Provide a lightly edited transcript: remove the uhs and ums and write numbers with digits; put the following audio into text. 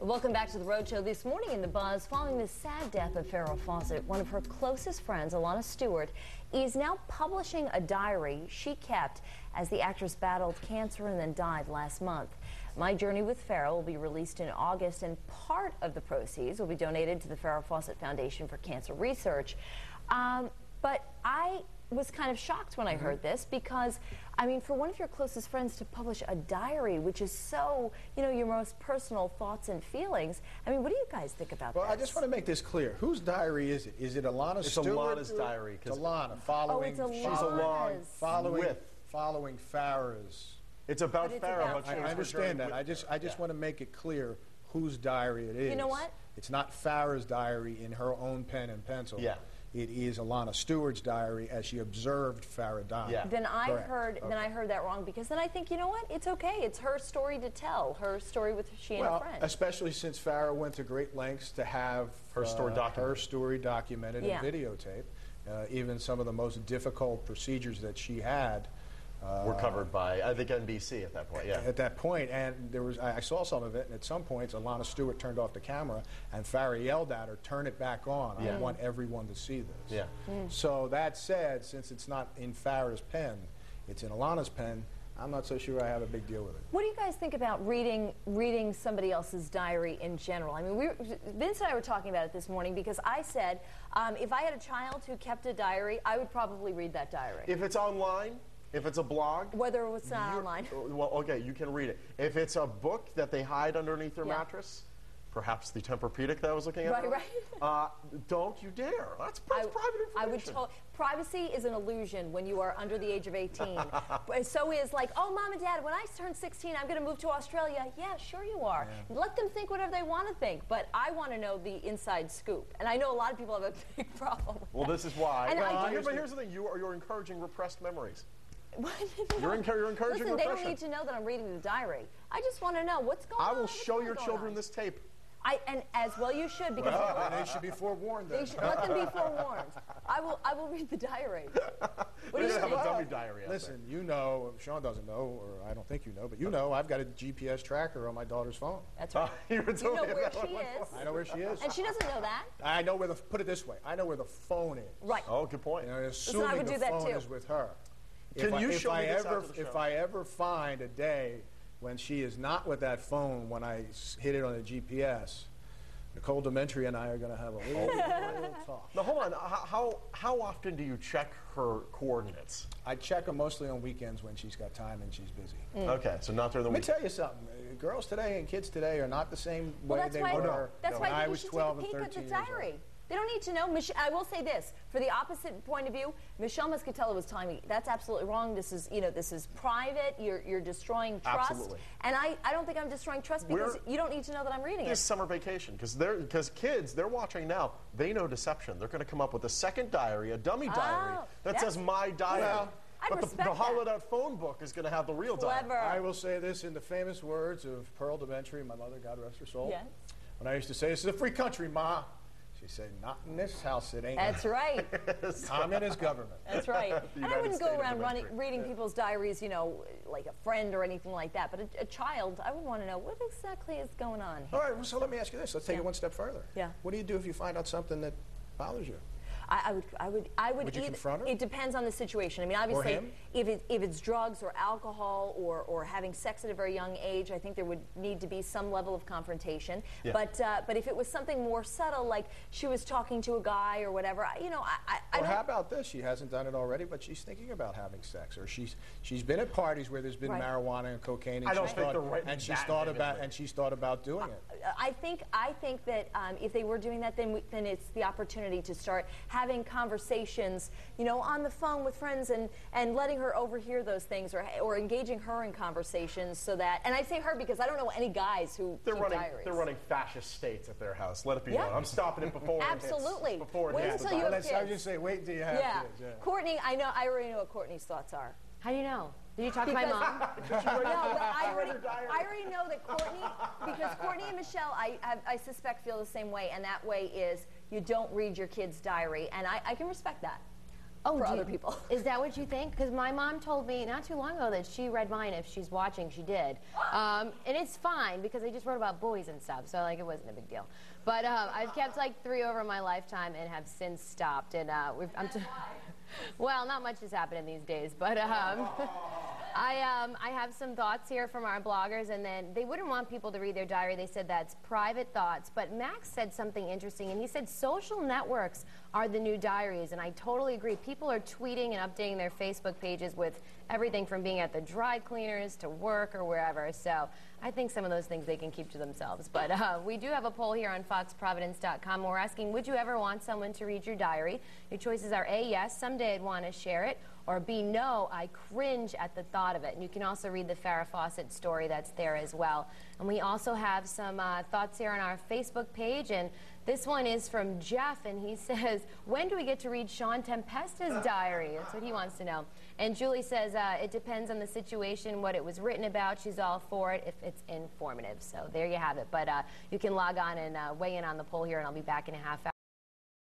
Welcome back to the Road Show. This morning in the buzz, following the sad death of Farrah Fawcett, one of her closest friends, Alana Stewart, is now publishing a diary she kept as the actress battled cancer and then died last month. My Journey with Farrah will be released in August, and part of the proceeds will be donated to the Farrah Fawcett Foundation for Cancer Research. But I was kind of shocked when I heard this because, I mean, for one of your closest friends to publish a diary, which is so, you know, your most personal thoughts and feelings. I mean, what do you guys think about Well, this? I just want to make this clear. Whose diary is it? Is it Alana Stewart? It's Alana's diary. It's Alana following. Oh, it's She's Alana's. following Farrah's. It's about But it's Farrah. about but I understand that. I just want to make it clear whose diary it is. You know what? It's not Farrah's diary in her own pen and pencil. Yeah. It is Alana Stewart's diary as she observed Farrah die. Yeah. Then I Correct. heard Okay. then I heard that wrong, because then I think, you know what? It's okay. It's her story to tell. Her story with she and her friend. Especially since Farrah went to great lengths to have Her story documented Yeah. and videotaped. Even some of the most difficult procedures that she had Were covered by, I think, NBC at that point. Yeah. at that point. And there was, I saw some of it, and at some points, Alana Stewart turned off the camera, and Farrah yelled at her, "Turn it back on. I want everyone to see this." Yeah. So that said, since it's not in Farrah's pen, it's in Alana's pen, I'm not so sure I have a big deal with it. What do you guys think about reading somebody else's diary in general? I mean, Vince and I were talking about it this morning, because I said if I had a child who kept a diary, I would probably read that diary. If it's online, if it's a blog, Whether it's not online. Well, okay, you can read it. If it's a book that they hide underneath their mattress, perhaps the Tempur-Pedic that I was looking at. Right. Don't you dare. That's private information. Privacy is an illusion when you are under the age of 18. But so is like, oh, Mom and Dad, when I turn 16, I'm going to move to Australia. Yeah, sure you are. Yeah. Let them think whatever they want to think. But I want to know the inside scoop. And I know a lot of people have a big problem with that. This is why. And But here's the thing. You're encouraging repressed memories. You're encouraging Listen, they don't repression. need to know that I'm reading the diary. I just want to know what's going on. I will show your children this tape. And as well you should, because They should be forewarned then. let them be forewarned. I will read the diary. What do you have think? a dummy diary out Listen, you know, Sean doesn't know, or I don't think you know, but you know I've got a GPS tracker on my daughter's phone. That's right. You You know where she is. I know where she is. And she doesn't know that. I know where put it this way, I know where the phone is. Right. Oh, good point. You know, I assuming would the do that phone too. is with her. Can you show me this after the show? If I ever find a day when she is not with that phone when I hit it on the GPS, Nicole Dementri and I are going to have a little talk. Now, hold on. How often do you check her coordinates? I check her mostly on weekends when she's got time and she's busy. Okay, so not during the Let me week. tell you something. Girls today and kids today are not the same way That's they why, were that's when why I you was should 12 take a and peek 13 at the years diary. old. They don't need to know. I will say this, for the opposite point of view, Michelle Muscatello was telling me that's absolutely wrong. This is, this is private. You're destroying trust. Absolutely. And I don't think I'm destroying trust, because you don't need to know that I'm reading This it. summer vacation, because kids, they're watching now. They know deception. They're going to come up with a second diary, a dummy diary that says "My Diary." Well, I'd but respect the that. hollowed out phone book is going to have the real diary. Clever. I will say this in the famous words of Pearl Dementri, my mother, God rest her soul. Yes. When I used to say, "This is a free country, Ma," she said, "Not in this house, it ain't." That's right. Communist government. That's right. And I United wouldn't go States of around America. reading people's diaries, like a friend or anything like that. But a child, I would want to know what exactly is going on here. All right, well, so let me ask you this. Let's take it one step further. Yeah. What do you do if you find out something that bothers you? I would Would you confront her? It depends on the situation. I mean, obviously, him? if it's drugs or alcohol or having sex at a very young age, I think there would need to be some level of confrontation. Yeah. But if it was something more subtle, like she was talking to a guy or whatever, I Or don't. how about this? She hasn't done it already, but she's thinking about having sex, or she's been at parties where there's been Right. marijuana and cocaine, and I don't think they're writing and she's that thought about doing it. I think that if they were doing that, then it's the opportunity to start having conversations, on the phone with friends, and letting her overhear those things, or engaging her in conversations, so that. And I say her because I don't know any guys who keep diaries. They're running fascist states at their house. Let it be Yeah. known. I'm stopping it before Absolutely. it hits. Before it Wait hits. until you have I was kids. just say, wait until you have kids. Yeah. Courtney, I already know what Courtney's thoughts are. How do you know? Did you talk to my mom? No, but I already know that Courtney, because Courtney and Michelle, I suspect, feel the same way, and that way is you don't read your kid's diary, and I can respect that. for other people. Is that what you think? Because my mom told me not too long ago that she read mine. If she's watching, she did. And it's fine because I just wrote about boys and stuff, so like it wasn't a big deal. But I've kept like 3 over my lifetime and have since stopped. And well, not much has happened in these days, but I have some thoughts here from our bloggers, and then they wouldn't want people to read their diary. They said that's private thoughts, but Max said something interesting, and he said social networks are the new diaries, and I totally agree. People are tweeting and updating their Facebook pages with everything from being at the dry cleaners to work or wherever, so I think some of those things they can keep to themselves. But we do have a poll here on foxprovidence.com. We're asking, would you ever want someone to read your diary? Your choices are A, yes, someday I'd want to share it, or B, no, I cringe at the thought of it. And you can also read the Farrah Fawcett story that's there as well. And we also have some thoughts here on our Facebook page, and this one is from Jeff, and he says, when do we get to read Sean Tempesta's diary? That's what he wants to know. And Julie says, it depends on the situation, what it was written about. She's all for it if it's informative. So there you have it. But you can log on and weigh in on the poll here, and I'll be back in a half hour.